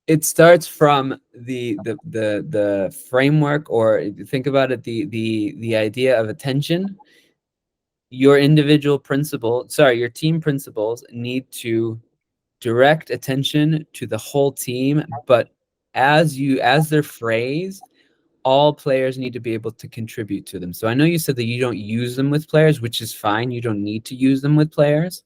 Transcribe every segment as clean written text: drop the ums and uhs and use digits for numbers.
It starts from the framework, or think about it, the idea of attention. Your your team principals need to direct attention to the whole team, but as they're phrased, all players need to be able to contribute to them. So I know you said that you don't use them with players, which is fine. You don't need to use them with players,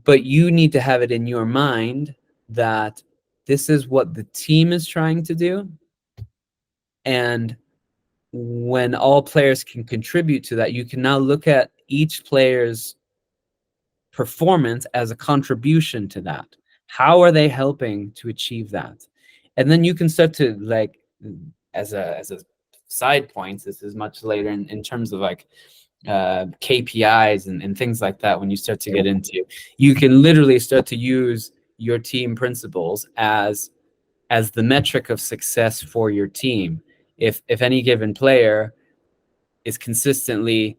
but you need to have it in your mind that this is what the team is trying to do. And when all players can contribute to that, you can now look at each player's performance as a contribution to that. How are they helping to achieve that? And then you can start to, like, as a side point, this is much later in terms of like KPIs and things like that. When you start to get into, you can literally start to use your team principles as the metric of success for your team. If any given player is consistently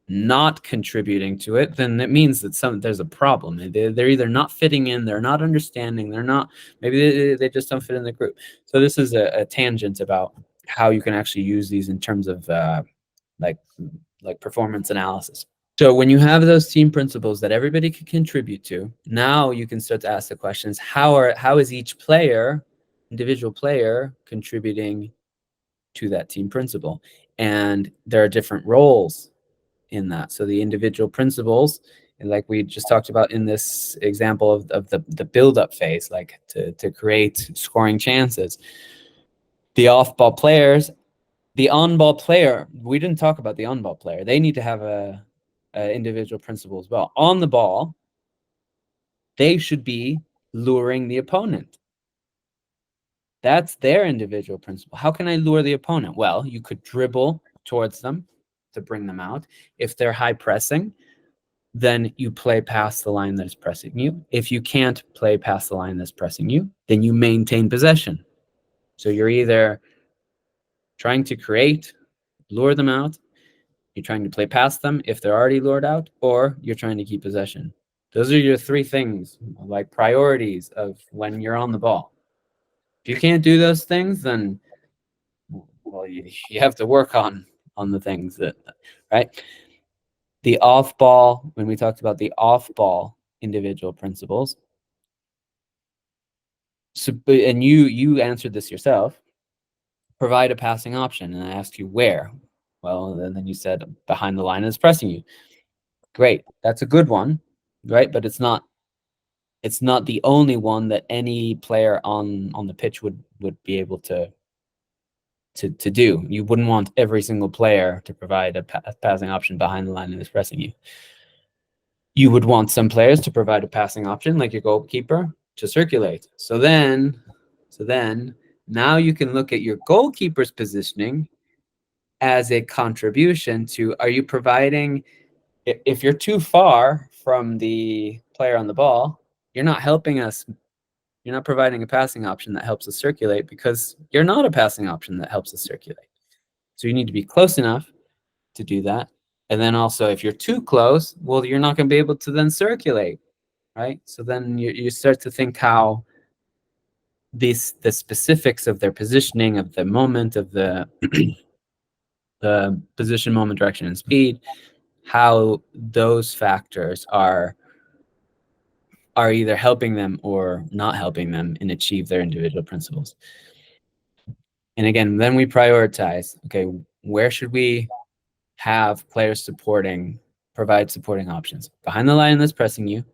not contributing to it, then it means that there's a problem. They're either not fitting in, they're not understanding, maybe they just don't fit in the group. So this is a tangent about how you can actually use these in terms of like performance analysis. So when you have those team principles that everybody can contribute to, now you can start to ask the questions: how is each individual player contributing to that team principle? And there are different roles in that. So the individual principles, like we just talked about in this example of the build-up phase, like to create scoring chances. The off-ball players, the on-ball player, we didn't talk about the on-ball player. They need to have a individual principle as well. On the ball, they should be luring the opponent. That's their individual principle. How can I lure the opponent? Well, you could dribble towards them to bring them out. If they're high pressing, then you play past the line that is pressing you. If you can't play past the line that's pressing you, then you maintain possession. So you're either trying to lure them out, you're trying to play past them if they're already lured out, or you're trying to keep possession. Those are your three things, like priorities of when you're on the ball. If you can't do those things, then, well, you have to work on the things that, right? The off-ball, when we talked about the off-ball individual principles, so, and you answered this yourself, provide a passing option. And I asked you where. Well, and then you said behind the line is pressing you. Great, that's a good one, right? But it's not the only one that any player on the pitch would be able to do. You wouldn't want every single player to provide a passing option behind the line and is pressing you. You would want some players to provide a passing option, like your goalkeeper, to circulate. So then now you can look at your goalkeeper's positioning as a contribution to, are you providing, if you're too far from the player on the ball, you're not helping us. You're not providing a passing option that helps us circulate, because you're not a passing option that helps us circulate. So you need to be close enough to do that. And then also, if you're too close, well, you're not going to be able to then circulate, right? So then you start to think how the specifics of their positioning, of the moment, of the the position, moment, direction, and speed, how those factors are either helping them or not helping them and achieve their individual principles. And again, then we prioritize, okay, where should we have players provide supporting options? Behind the line that's pressing you,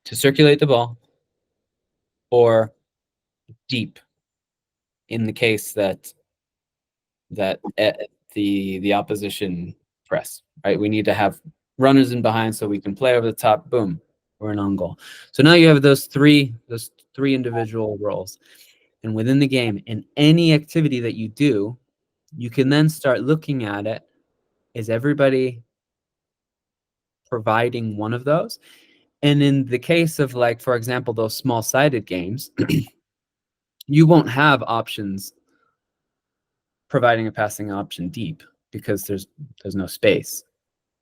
to circulate the ball, or deep in the case that the opposition press, right? We need to have runners in behind so we can play over the top, boom, we're an own goal. So now you have those three individual roles. And within the game, in any activity that you do, you can then start looking at it. Is everybody providing one of those? And in the case of, like, for example, those small-sided games, you won't have options providing a passing option deep, because there's no space.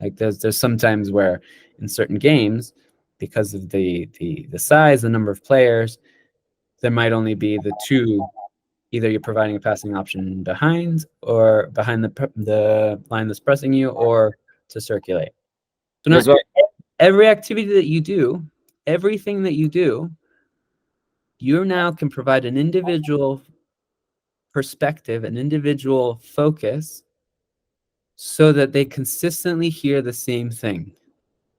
Like there's sometimes where in certain games, because of the size, the number of players, there might only be the two. Either you're providing a passing option behind or behind the line that's pressing you, or to circulate. So now every activity that you do, everything that you do, you now can provide an individual perspective, an individual focus, so that they consistently hear the same thing.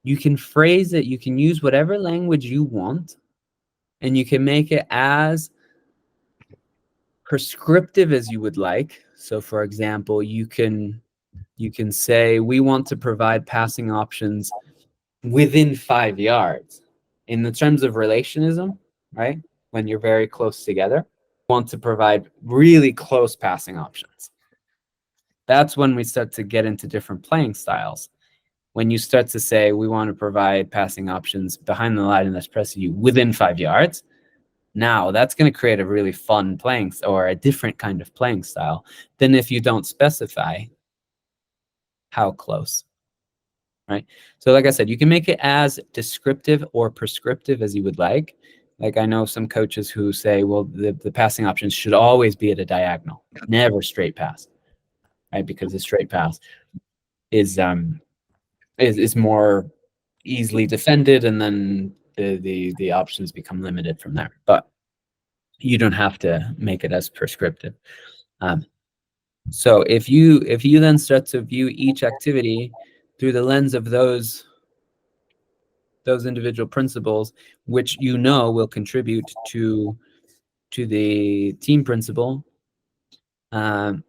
You can phrase it, you can use whatever language you want, and you can make it as prescriptive as you would like. So for example, you can say, we want to provide passing options within 5 yards. In the terms of relationism, right? When you're very close together, you want to provide really close passing options. That's when we start to get into different playing styles. When you start to say, we want to provide passing options behind the line that's pressing you within 5 yards, now that's going to create a really fun playing, or a different kind of playing style than if you don't specify how close, right? So like I said, you can make it as descriptive or prescriptive as you would like. Like I know some coaches who say, well, the passing options should always be at a diagonal, never straight pass, right? Because the straight pass is more easily defended, and then the options become limited from there. But you don't have to make it as prescriptive. So if you then start to view each activity through the lens of those individual principles, which you know will contribute to the team principle, then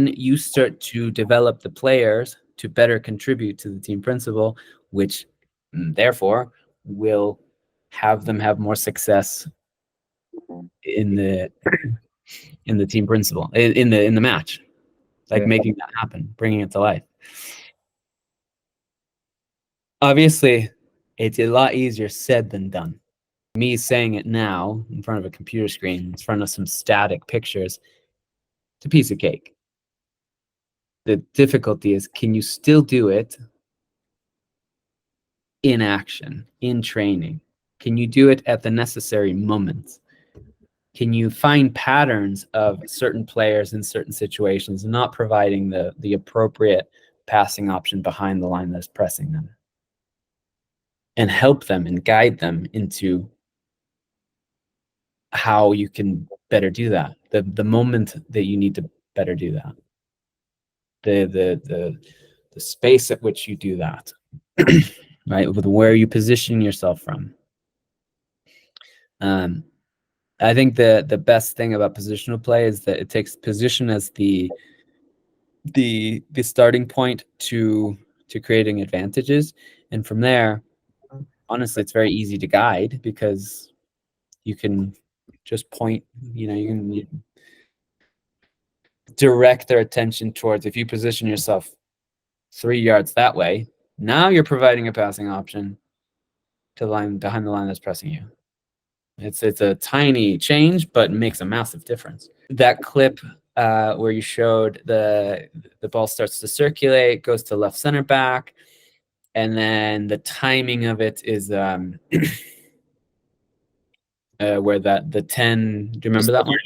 you start to develop the players to better contribute to the team principle, which therefore will have them have more success in the team principle, in the match, like making that happen, bringing it to life. Obviously, it's a lot easier said than done. Me saying it now in front of a computer screen, in front of some static pictures, it's a piece of cake. The difficulty is, can you still do it in action, in training? Can you do it at the necessary moments? Can you find patterns of certain players in certain situations not providing the appropriate passing option behind the line that's pressing them, and help them and guide them into how you can better do that, the moment that you need to better do that, the space at which you do that, right? With where you position yourself from. I think the best thing about positional play is that it takes position as the starting point to creating advantages, and from there, honestly, it's very easy to guide, because you can just point, you can direct their attention towards, if you position yourself 3 yards that way, now you're providing a passing option to the line behind the line that's pressing you. It's a tiny change, but makes a massive difference. That clip where you showed the ball starts to circulate, goes to left center back, and then the timing of it is where the 10. Do you remember that one?